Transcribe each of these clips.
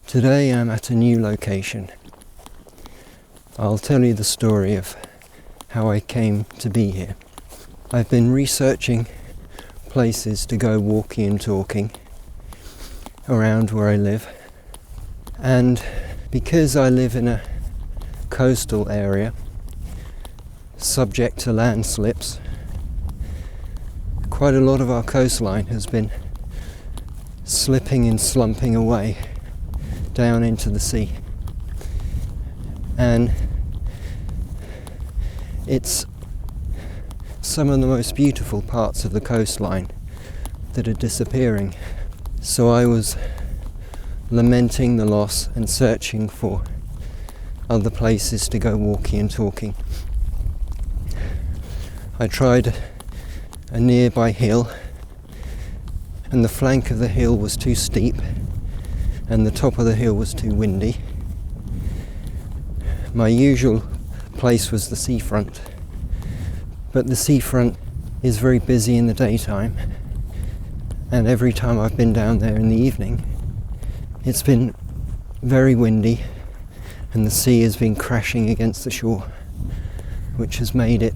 Today I'm at a new location. I'll tell you the story of how I came to be here. I've been researching places to go walking and talking around where I live, and because I live in a coastal area subject to landslips, quite a lot of our coastline has been slipping and slumping away down into the sea, and it's some of the most beautiful parts of the coastline that are disappearing. So I was lamenting the loss and searching for other places to go walking and talking. I tried a nearby hill, and the flank of the hill was too steep and the top of the hill was too windy. My usual place was the seafront, but the seafront is very busy in the daytime, and every time I've been down there in the evening it's been very windy and the sea has been crashing against the shore, which has made it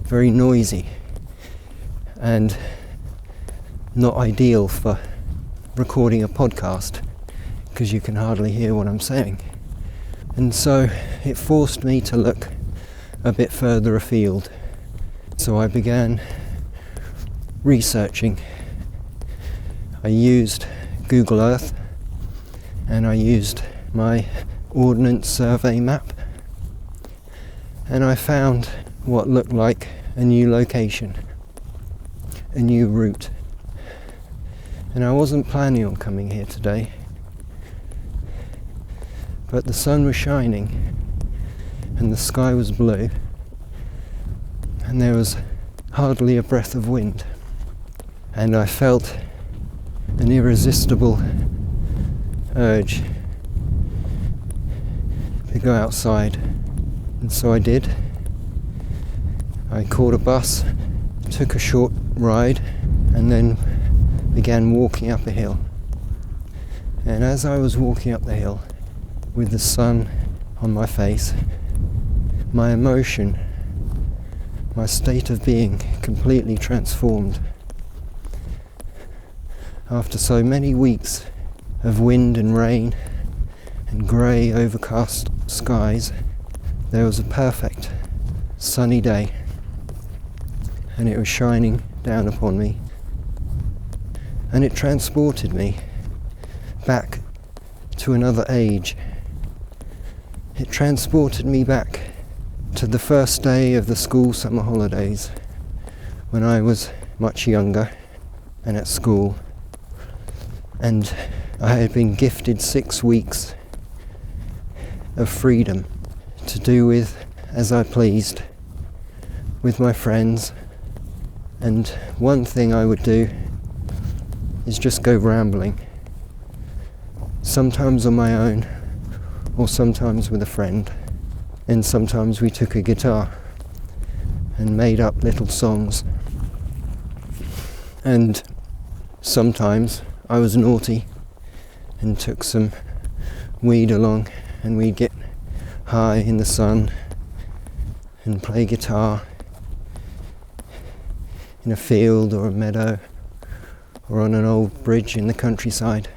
very noisy and not ideal for recording a podcast, because you can hardly hear what I'm saying. And so it forced me to look a bit further afield. So I began researching. I used Google Earth and I used my Ordnance Survey map, and I found what looked like a new location, a new route. And I wasn't planning on coming here today, but the sun was shining and the sky was blue and there was hardly a breath of wind, and I felt an irresistible urge to go outside, and so I did. I caught a bus, took a short ride, and then began walking up a hill. And as I was walking up the hill with the sun on my face, my emotion, my state of being completely transformed. After so many weeks of wind and rain and grey overcast skies, there was a perfect sunny day, and it was shining down upon me, and it transported me back to another age. It transported me back to the first day of the school summer holidays, when I was much younger and at school, and I had been gifted 6 weeks of freedom to do with as I pleased with my friends. And one thing I would do is just go rambling, sometimes on my own or sometimes with a friend, and sometimes we took a guitar and made up little songs, and sometimes I was naughty and took some weed along, and we'd get high in the sun and play guitar in a field or a meadow or on an old bridge in the countryside.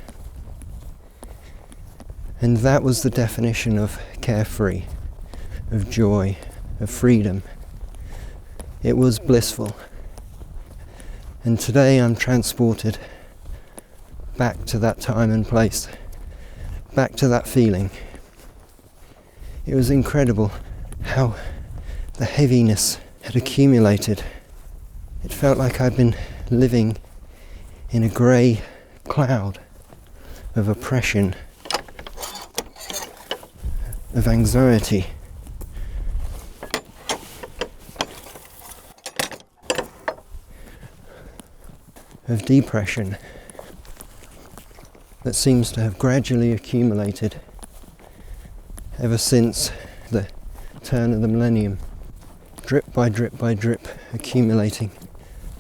And that was the definition of carefree, of joy, of freedom. It was blissful. And today I'm transported back to that time and place, back to that feeling. It was incredible how the heaviness had accumulated. It felt like I'd been living in a grey cloud of oppression, of anxiety. Of depression that seems to have gradually accumulated ever since the turn of the millennium, drip by drip by drip, accumulating,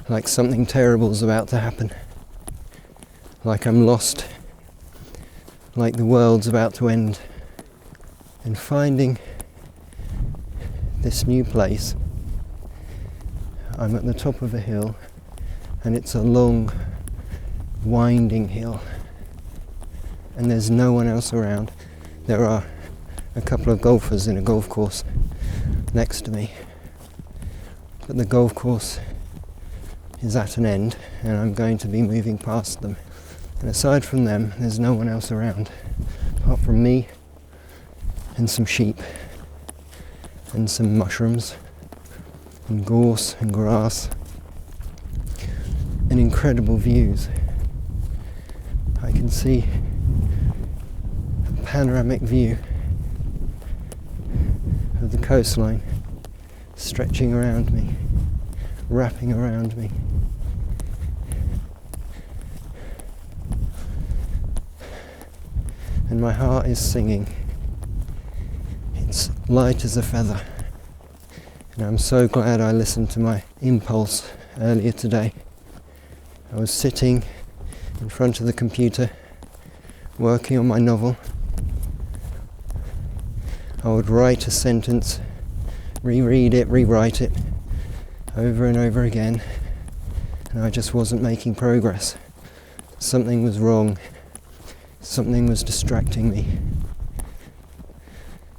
like something terrible is about to happen, like I'm lost, like the world's about to end. And finding this new place, I'm at the top of a hill, and it's a long, winding hill, and there's no one else around. There are a couple of golfers in a golf course next to me, but the golf course is at an end, and I'm going to be moving past them. And aside from them, there's no one else around, apart from me and some sheep and some mushrooms and gorse and grass and incredible views. I can see a panoramic view of the coastline stretching around me, wrapping around me. And my heart is singing. It's light as a feather. And I'm so glad I listened to my impulse earlier today. I was sitting in front of the computer, working on my novel. I would write a sentence, reread it, rewrite it, over and over again, and I just wasn't making progress. Something was wrong. Something was distracting me.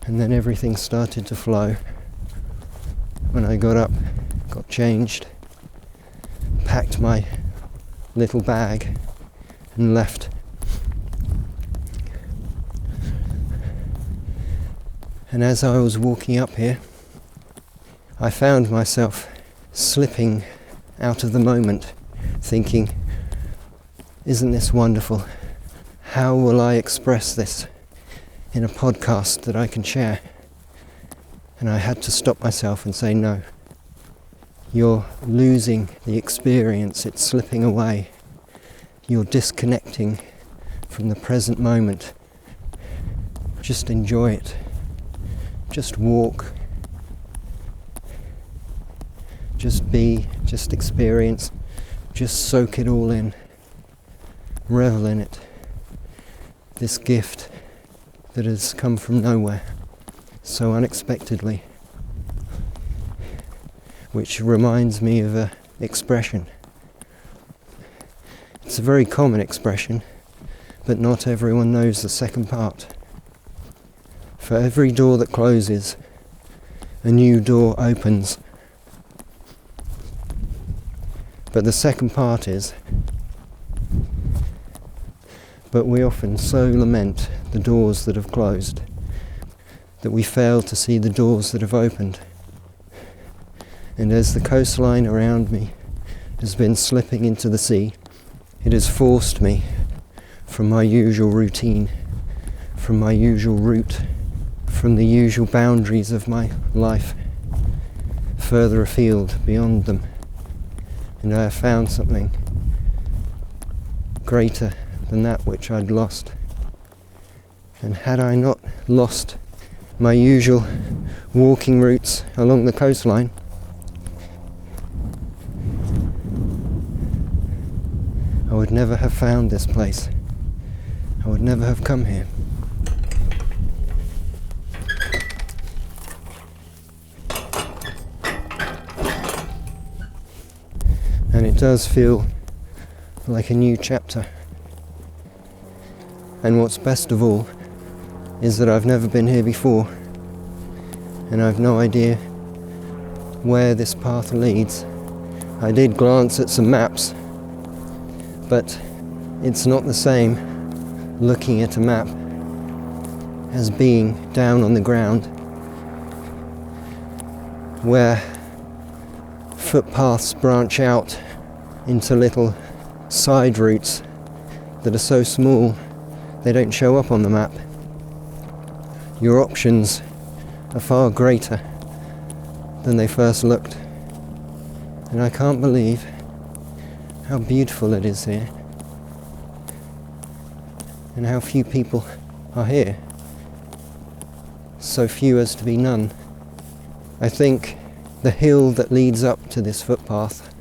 And then everything started to flow. When I got up, got changed, packed my little bag and left. And as I was walking up here, I found myself slipping out of the moment, thinking, isn't this wonderful? How will I express this in a podcast that I can share? And I had to stop myself and say, no, you're losing the experience, it's slipping away. You're disconnecting from the present moment. Just enjoy it. Just walk. Just be, just experience, just soak it all in. Revel in it. This gift that has come from nowhere, so unexpectedly, which reminds me of an expression. It's a very common expression, but not everyone knows the second part. For every door that closes, a new door opens. But the second part is, but we often so lament the doors that have closed, that we fail to see the doors that have opened. And as the coastline around me has been slipping into the sea, it has forced me from my usual routine, from my usual route, from the usual boundaries of my life, further afield, beyond them. And I have found something greater than that which I'd lost. And had I not lost my usual walking routes along the coastline, I would never have found this place. I would never have come here. And it does feel like a new chapter. And what's best of all is that I've never been here before, and I've no idea where this path leads. I did glance at some maps, but it's not the same looking at a map as being down on the ground, where footpaths branch out into little side routes that are so small they don't show up on the map. Your options are far greater than they first looked. And I can't believe how beautiful it is here, and how few people are here. So few as to be none. I think the hill that leads up to this footpath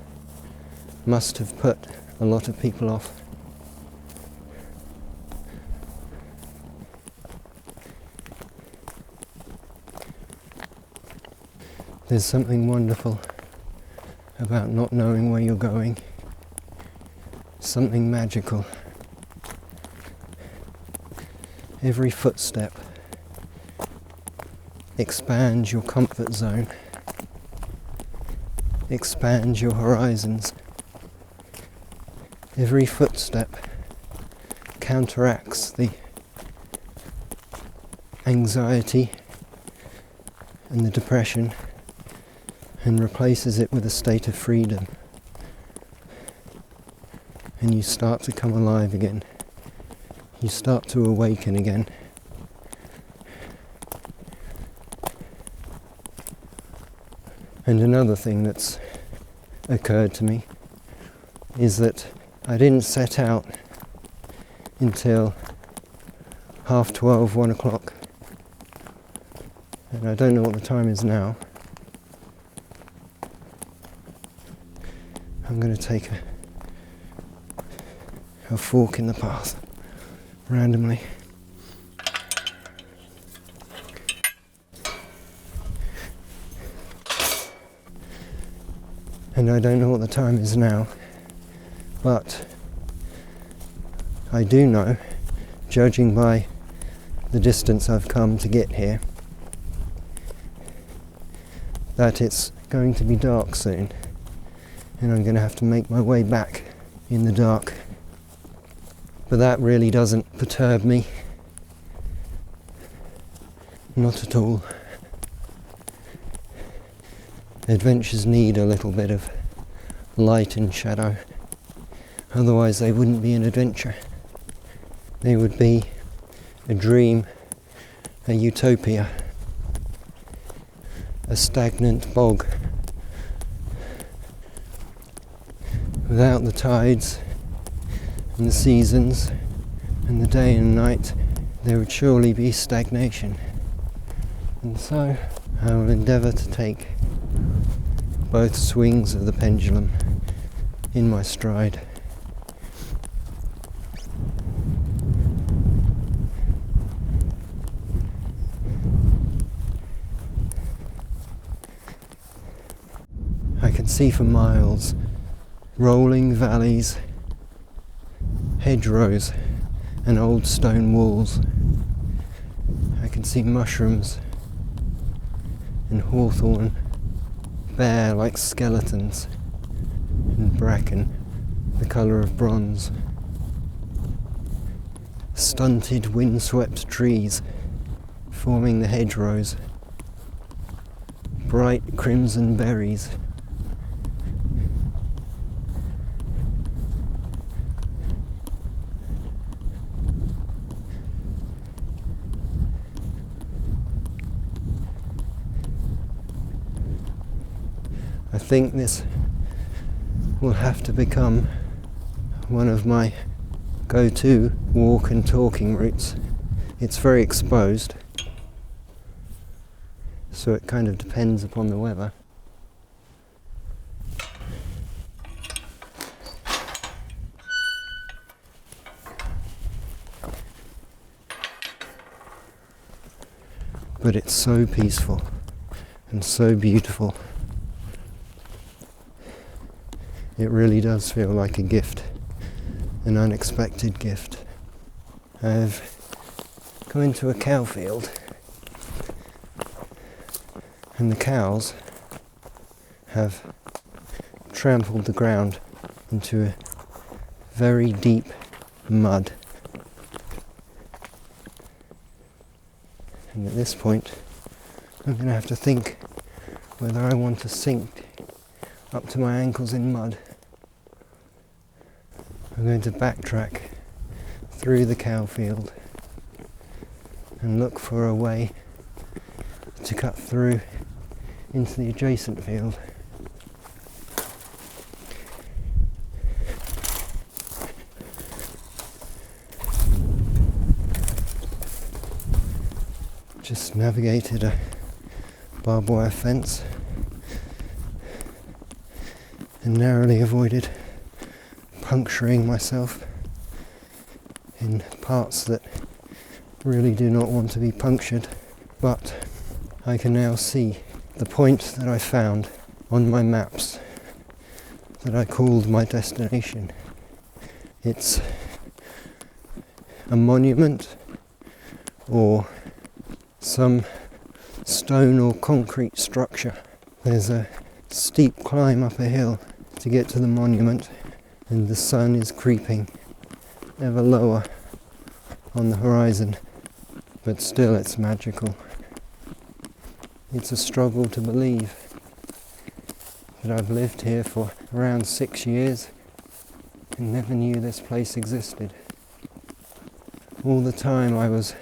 must have put a lot of people off. There's something wonderful about not knowing where you're going. Something magical. Every footstep expands your comfort zone, expands your horizons. Every footstep counteracts the anxiety and the depression and replaces it with a state of freedom. And you start to come alive again. You start to awaken again. And another thing that's occurred to me is that I didn't set out until 12:30, 1 o'clock. And I don't know what the time is now. I'm going to take a fork in the path randomly. And I don't know what the time is now, but I do know, judging by the distance I've come to get here, that it's going to be dark soon, and I'm going to have to make my way back in the dark. But that really doesn't perturb me. Not at all. Adventures need a little bit of light and shadow. Otherwise they wouldn't be an adventure. They would be a dream, a utopia, a stagnant bog. Without the tides and the seasons and the day and night, there would surely be stagnation. And so I will endeavour to take both swings of the pendulum in my stride. I can see for miles rolling valleys, hedgerows and old stone walls. I can see mushrooms and hawthorn bare like skeletons, and bracken the colour of bronze. Stunted windswept trees forming the hedgerows, bright crimson berries. I think this will have to become one of my go-to walk and talking routes. It's very exposed, so it kind of depends upon the weather. But it's so peaceful and so beautiful. It really does feel like a gift, an unexpected gift. I've come into a cow field, and the cows have trampled the ground into a very deep mud. And at this point, I'm going to have to think whether I want to sink up to my ankles in mud. I'm going to backtrack through the cow field and look for a way to cut through into the adjacent field. Just navigated a barbed wire fence and narrowly avoided puncturing myself in parts that really do not want to be punctured, but I can now see the point that I found on my maps that I called my destination. It's a monument or some stone or concrete structure. There's a steep climb up a hill to get to the monument, and the sun is creeping ever lower on the horizon, but still it's magical. It's a struggle to believe that I've lived here for around 6 years and never knew this place existed. All the time I was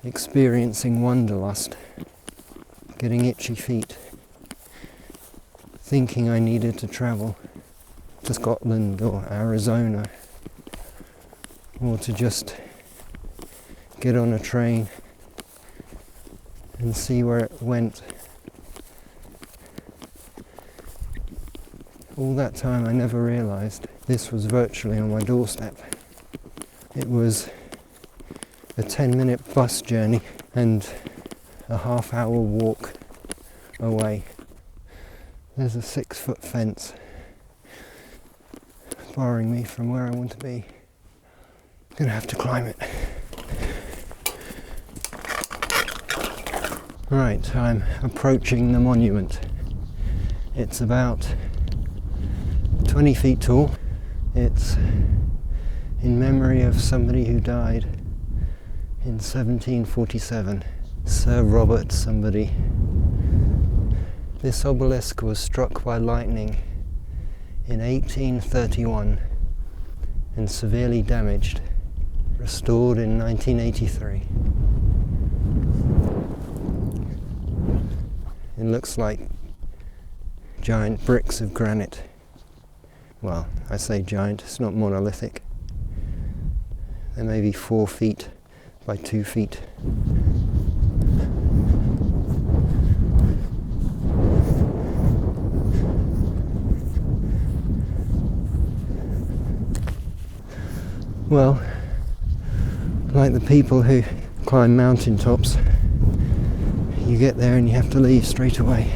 experiencing wanderlust, getting itchy feet, thinking I needed to travel to Scotland or Arizona, or to just get on a train and see where it went. All that time I never realised this was virtually on my doorstep. It was a 10-minute bus journey and a half-hour walk away. There's a 6-foot fence barring me from where I want to be. I'm gonna have to climb it. Right, I'm approaching the monument. It's about 20 feet tall. It's in memory of somebody who died in 1747, Sir Robert somebody. This obelisk was struck by lightning in 1831 and severely damaged, restored in 1983. It looks like giant bricks of granite. Well, I say giant, it's not monolithic. They're maybe 4 feet by 2 feet. Well, like the people who climb mountaintops, you get there and you have to leave straight away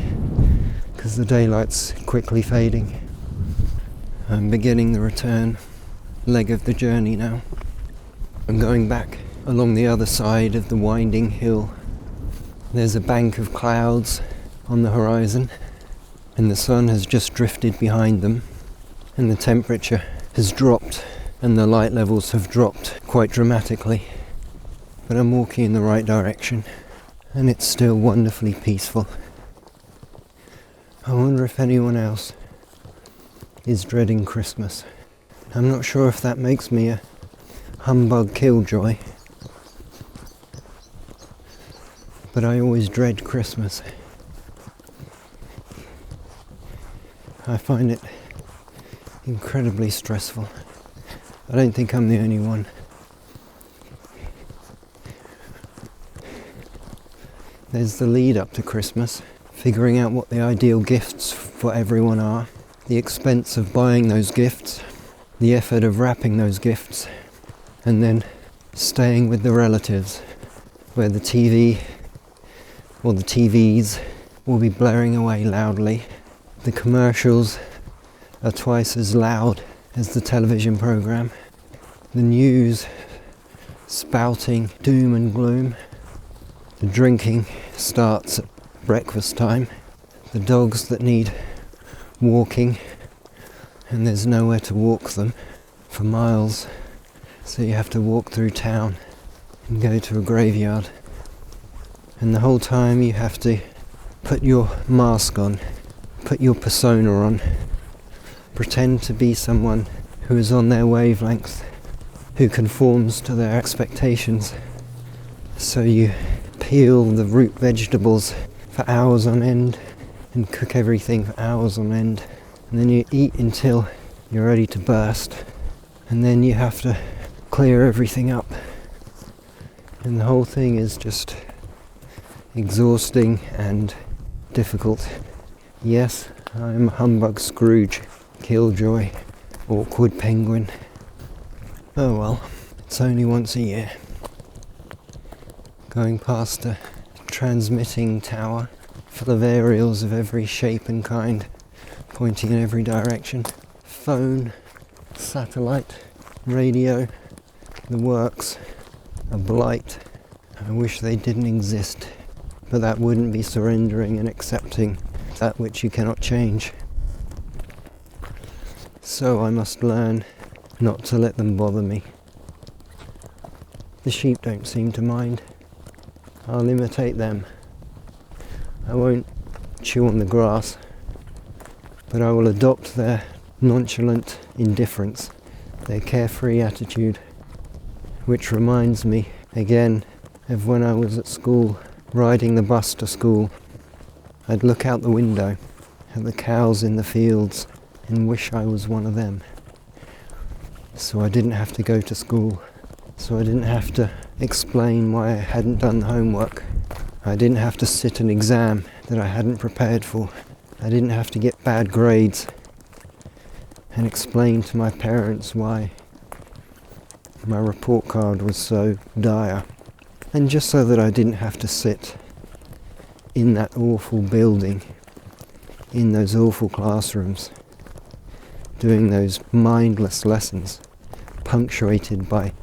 because the daylight's quickly fading. I'm beginning the return leg of the journey now. I'm going back along the other side of the winding hill. There's a bank of clouds on the horizon and the sun has just drifted behind them, and the temperature has dropped and the light levels have dropped quite dramatically. But I'm walking in the right direction and it's still wonderfully peaceful. I wonder if anyone else is dreading Christmas. I'm not sure if that makes me a humbug killjoy, but I always dread Christmas. I find it incredibly stressful. I don't think I'm the only one. There's the lead up to Christmas, figuring out what the ideal gifts for everyone are, the expense of buying those gifts, the effort of wrapping those gifts, and then staying with the relatives, where the TV or the TVs will be blaring away loudly. The commercials are twice as loud as the television program. The news spouting doom and gloom. The drinking starts at breakfast time. The dogs that need walking, and there's nowhere to walk them for miles, so you have to walk through town and go to a graveyard. And the whole time you have to put your mask on, put your persona on, pretend to be someone who is on their wavelength, who conforms to their expectations. So you peel the root vegetables for hours on end and cook everything for hours on end, and then you eat until you're ready to burst, and then you have to clear everything up, and the whole thing is just exhausting and difficult. Yes, I'm humbug Scrooge, killjoy, awkward penguin. Oh well, it's only once a year. Going past a transmitting tower full of aerials of every shape and kind, pointing in every direction. Phone, satellite, radio, the works, a blight. I wish they didn't exist, but that wouldn't be surrendering and accepting that which you cannot change. So I must learn not to let them bother me. The sheep don't seem to mind. I'll imitate them. I won't chew on the grass, but I will adopt their nonchalant indifference, their carefree attitude, which reminds me again of when I was at school, riding the bus to school. I'd look out the window at the cows in the fields and wish I was one of them. So I didn't have to go to school. So I didn't have to explain why I hadn't done the homework. I didn't have to sit an exam that I hadn't prepared for. I didn't have to get bad grades and explain to my parents why my report card was so dire. And just so that I didn't have to sit in that awful building, in those awful classrooms, doing those mindless lessons, punctuated by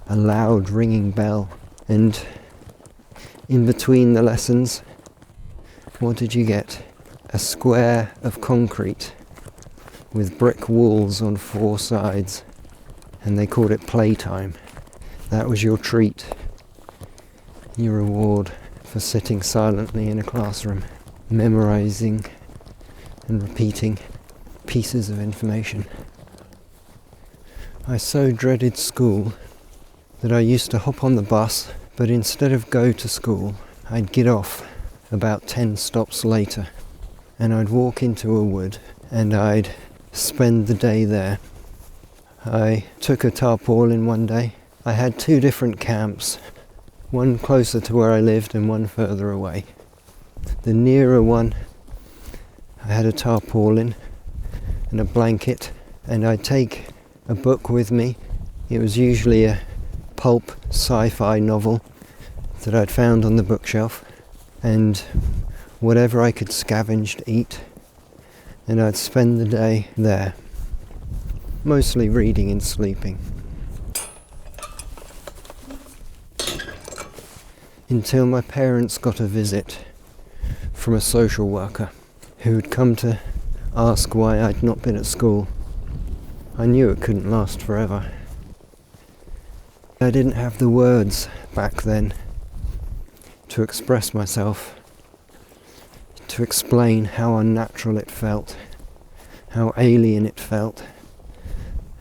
a loud ringing bell. And in between the lessons, what did you get? A square of concrete with brick walls on 4 sides, and they called it playtime. That was your treat, your reward for sitting silently in a classroom, memorizing and repeating pieces of information. I so dreaded school that I used to hop on the bus, but instead of go to school, I'd get off about 10 stops later, and I'd walk into a wood and I'd spend the day there. I took a tarpaulin one day. I had 2 different camps, one closer to where I lived and one further away. The nearer one, I had a tarpaulin and a blanket, and I'd take a book with me. It was usually a pulp sci-fi novel that I'd found on the bookshelf, and whatever I could scavenge to eat, and I'd spend the day there, mostly reading and sleeping. Until my parents got a visit from a social worker who had come to ask why I'd not been at school. I knew it couldn't last forever. I didn't have the words back then to express myself, to explain how unnatural it felt, how alien it felt,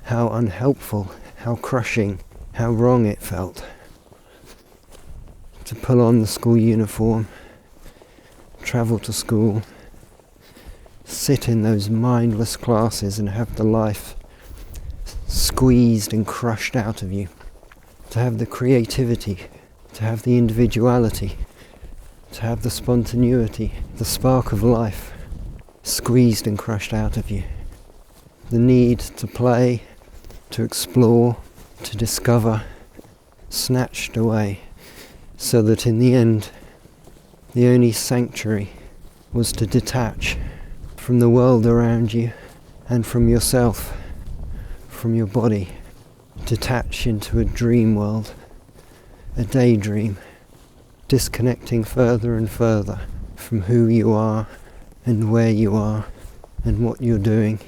how unhelpful, how crushing, how wrong it felt. To pull on the school uniform, travel to school, sit in those mindless classes and have the life squeezed and crushed out of you. To have the creativity, to have the individuality, to have the spontaneity, the spark of life squeezed and crushed out of you. The need to play, to explore, to discover, snatched away, so that in the end, the only sanctuary was to detach from the world around you and from yourself, from your body. Detach into a dream world, a daydream, disconnecting further and further from who you are and where you are and what you're doing,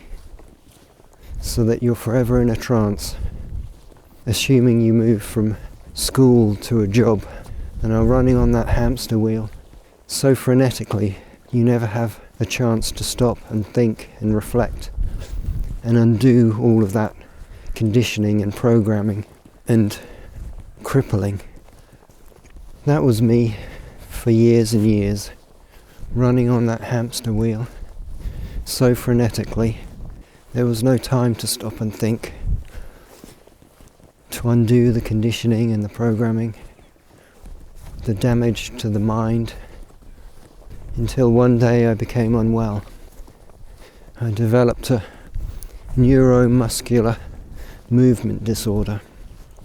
so that you're forever in a trance, assuming you move from school to a job and are running on that hamster wheel so frenetically you never have a chance to stop and think and reflect and undo all of that conditioning and programming and crippling. That was me for years and years, running on that hamster wheel so frenetically there was no time to stop and think, to undo the conditioning and the programming, the damage to the mind, until one day I became unwell. I developed a neuromuscular movement disorder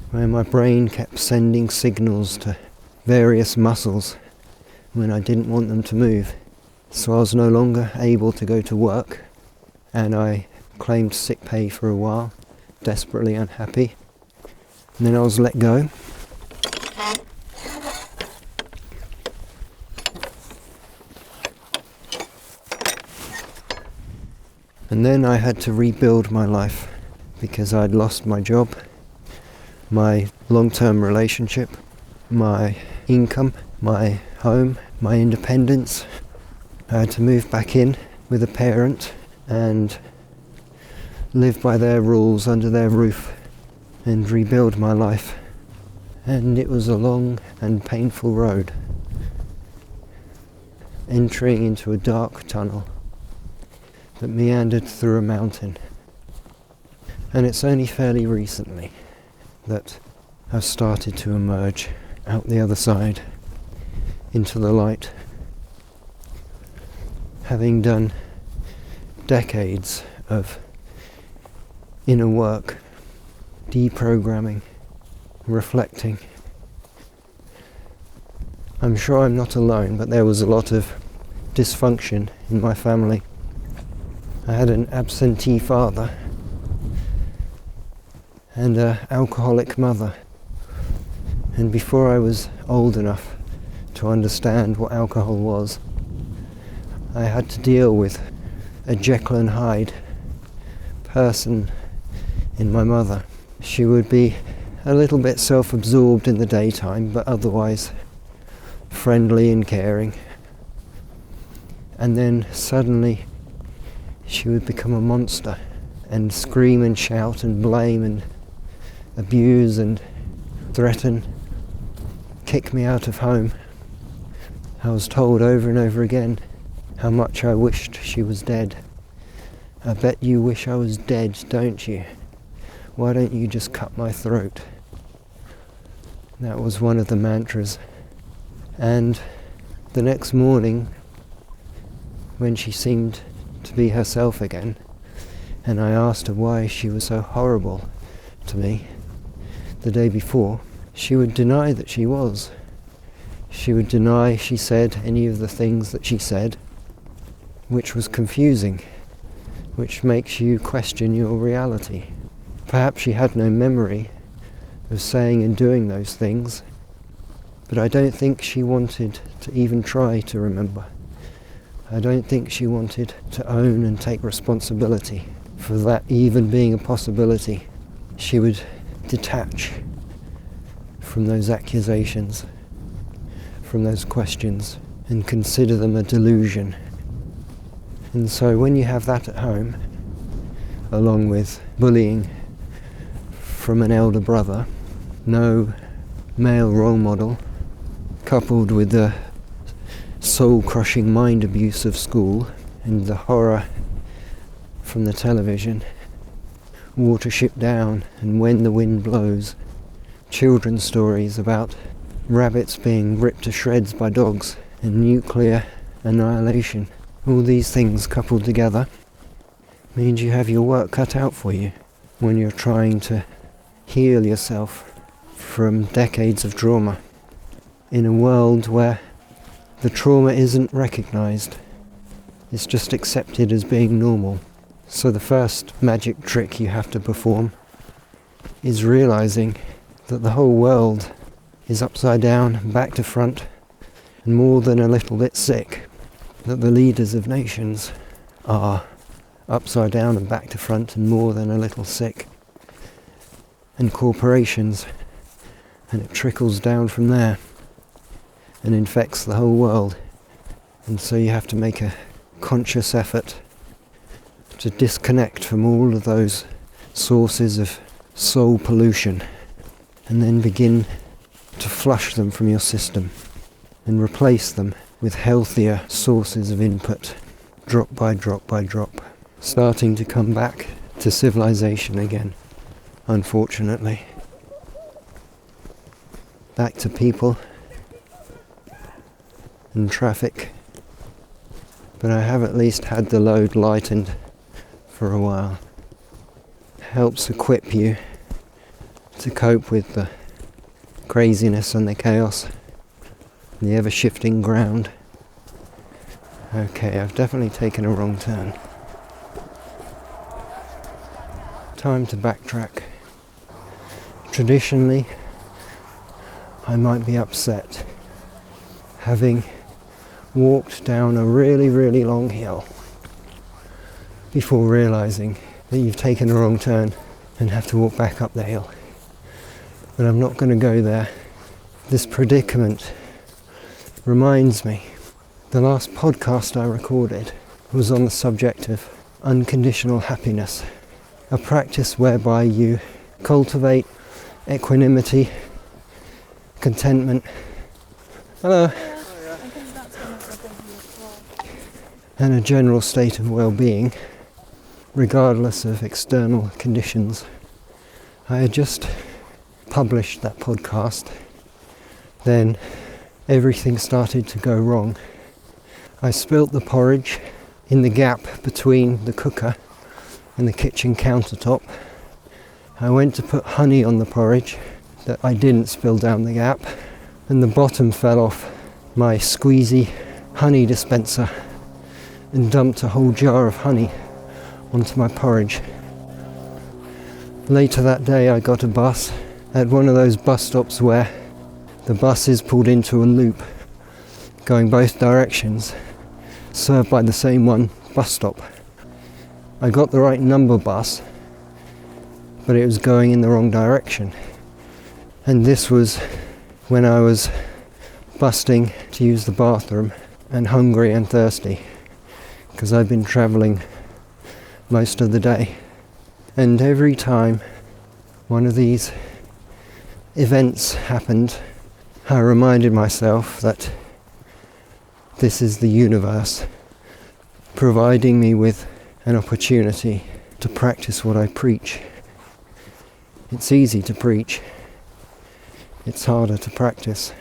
where my brain kept sending signals to various muscles when I didn't want them to move. So I was no longer able to go to work, and I claimed sick pay for a while, desperately unhappy. And then I was let go. And then I had to rebuild my life because I'd lost my job, my long-term relationship, my income, my home, my independence. I had to move back in with a parent and live by their rules under their roof and rebuild my life. And it was a long and painful road, entering into a dark tunnel that meandered through a mountain. And it's only fairly recently that I've started to emerge out the other side into the light, having done decades of inner work, deprogramming, reflecting. I'm sure I'm not alone, but there was a lot of dysfunction in my family. I had an absentee father and an alcoholic mother. And before I was old enough to understand what alcohol was, I had to deal with a Jekyll and Hyde person in my mother. She would be a little bit self-absorbed in the daytime, but otherwise friendly and caring. And then suddenly she would become a monster and scream and shout and blame and abuse and threaten, kick me out of home. I was told over and over again how much I wished she was dead. I bet you wish I was dead, don't you? Why don't you just cut my throat? That was one of the mantras. And the next morning, when she seemed to be herself again, and I asked her why she was so horrible to me the day before, she would deny that she was. She would deny she said any of the things that she said, which was confusing, which makes you question your reality. Perhaps she had no memory of saying and doing those things, but I don't think she wanted to even try to remember. I don't think she wanted to own and take responsibility for that even being a possibility. She would detach from those accusations, from those questions, and consider them a delusion. And so when you have that at home, along with bullying from an elder brother, no male role model, coupled with the soul-crushing mind abuse of school and the horror from the television, Watership Down and When the Wind Blows, children's stories about rabbits being ripped to shreds by dogs and nuclear annihilation, all these things coupled together means you have your work cut out for you when you're trying to heal yourself from decades of trauma in a world where the trauma isn't recognized. It's just accepted as being normal. So the first magic trick you have to perform is realizing that the whole world is upside down, back to front, and more than a little bit sick. That the leaders of nations are upside down and back to front and more than a little sick. And corporations, and it trickles down from there and infects the whole world. And so you have to make a conscious effort to disconnect from all of those sources of soul pollution and then begin to flush them from your system and replace them with healthier sources of input, drop by drop by drop, starting to come back to civilization again, unfortunately. Back to people and traffic, but I have at least had the load lightened for a while. Helps equip you to cope with the craziness and the chaos and the ever-shifting ground. Okay, I've definitely taken a wrong turn. Time to backtrack. Traditionally, I might be upset having walked down a really, really long hill before realising that you've taken a wrong turn and have to walk back up the hill. But I'm not going to go there. This predicament reminds me, the last podcast I recorded was on the subject of unconditional happiness, a practice whereby you cultivate equanimity, contentment. Hello. And a general state of well-being, regardless of external conditions. I had just published that podcast, then everything started to go wrong. I spilt the porridge in the gap between the cooker and the kitchen countertop. I went to put honey on the porridge that I didn't spill down the gap, and the bottom fell off my squeezy honey dispenser and dumped a whole jar of honey onto my porridge. Later that day I got a bus at one of those bus stops where the buses pulled into a loop going both directions, served by the same one bus stop. I got the right number bus, but it was going in the wrong direction. And this was when I was busting to use the bathroom and hungry and thirsty, because I've been travelling most of the day. And every time one of these events happened, I reminded myself that this is the universe providing me with an opportunity to practice what I preach. It's easy to preach, it's harder to practice,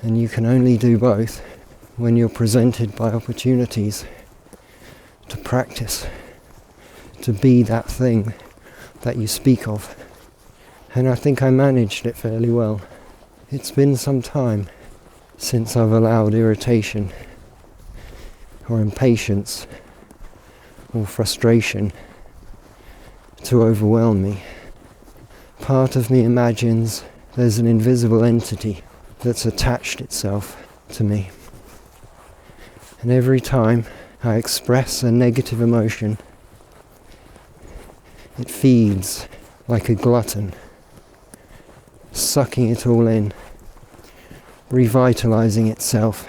and you can only do both when you're presented by opportunities to practice, to be that thing that you speak of. And I think I managed it fairly well. It's been some time since I've allowed irritation or impatience or frustration to overwhelm me. Part of me imagines there's an invisible entity that's attached itself to me. And every time I express a negative emotion, it feeds like a glutton, sucking it all in, revitalizing itself,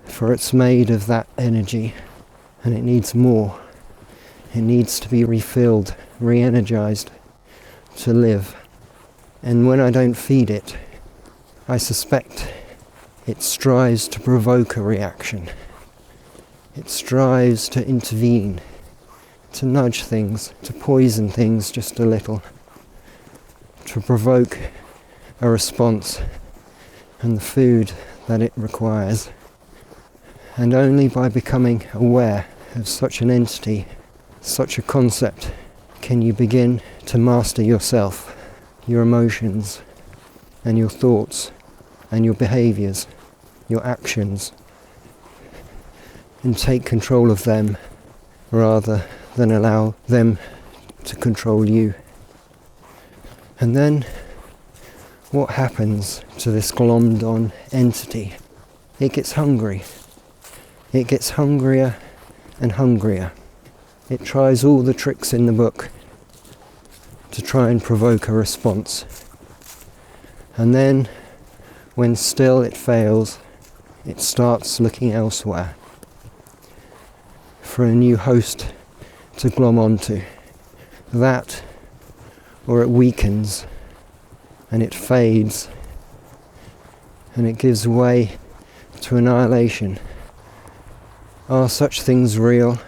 for it's made of that energy and it needs more. It needs to be refilled, re-energized to live. And when I don't feed it, I suspect it strives to provoke a reaction. It strives to intervene, to nudge things, to poison things just a little, to provoke a response and the food that it requires. And only by becoming aware of such an entity, such a concept, can you begin to master yourself, your emotions, and your thoughts, and your behaviors, your actions, and take control of them rather than allow them to control you. And then what happens to this glommed on entity? It gets hungry. It gets hungrier and hungrier. It tries all the tricks in the book to try and provoke a response. And then, when still it fails, it starts looking elsewhere for a new host to glom onto. That, or it weakens and it fades and it gives way to annihilation. Are such things real,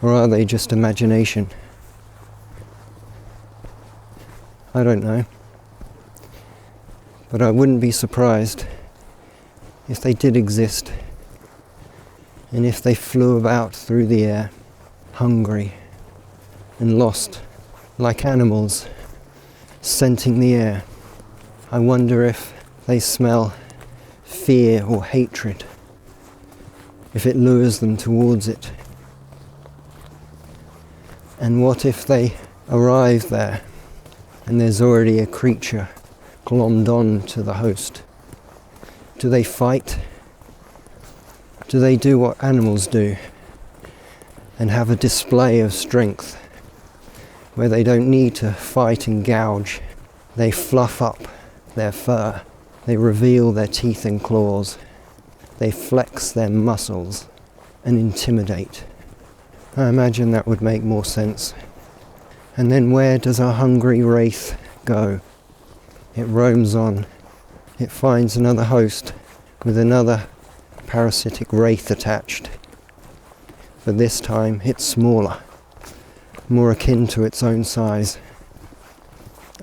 or are they just imagination? I don't know. But I wouldn't be surprised if they did exist, and if they flew about through the air, hungry and lost, like animals, scenting the air. I wonder if they smell fear or hatred. if it lures them towards it? And what if they arrive there and there's already a creature glommed on to the host? Do they fight? Do they do what animals do and have a display of strength where they don't need to fight and gouge? They fluff up their fur, they reveal their teeth and claws, they flex their muscles and intimidate. I imagine that would make more sense. And then where does our hungry wraith go? It roams on. It finds another host with another parasitic wraith attached. But this time it's smaller, more akin to its own size.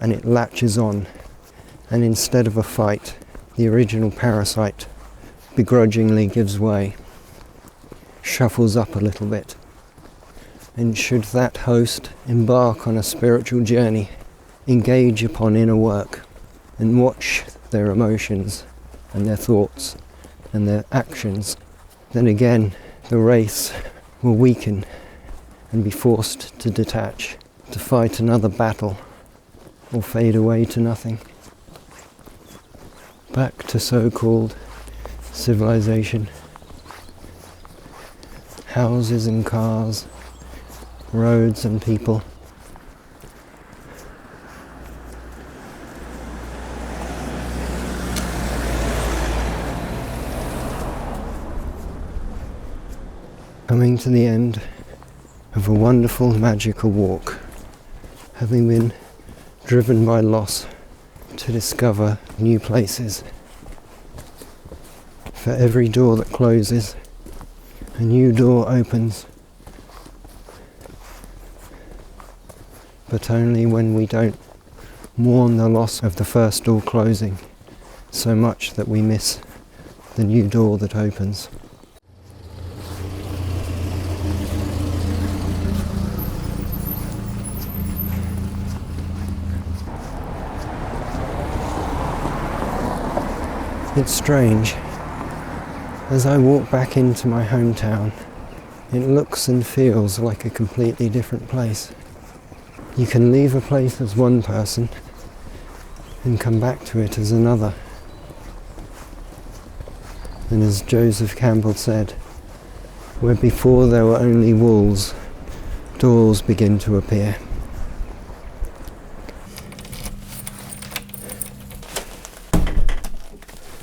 And it latches on. And instead of a fight, the original parasite begrudgingly gives way, shuffles up a little bit. And should that host embark on a spiritual journey, engage upon inner work, and watch their emotions and their thoughts and their actions, then again the race will weaken and be forced to detach, to fight another battle, or fade away to nothing. Back to so-called civilization. Houses and cars, roads and people. Coming to the end of a wonderful magical walk, having been driven by loss to discover new places. For every door that closes, a new door opens. But only when we don't mourn the loss of the first door closing so much that we miss the new door that opens. It's strange. As I walk back into my hometown, it looks and feels like a completely different place. You can leave a place as one person and come back to it as another. And as Joseph Campbell said, where before there were only walls, doors begin to appear.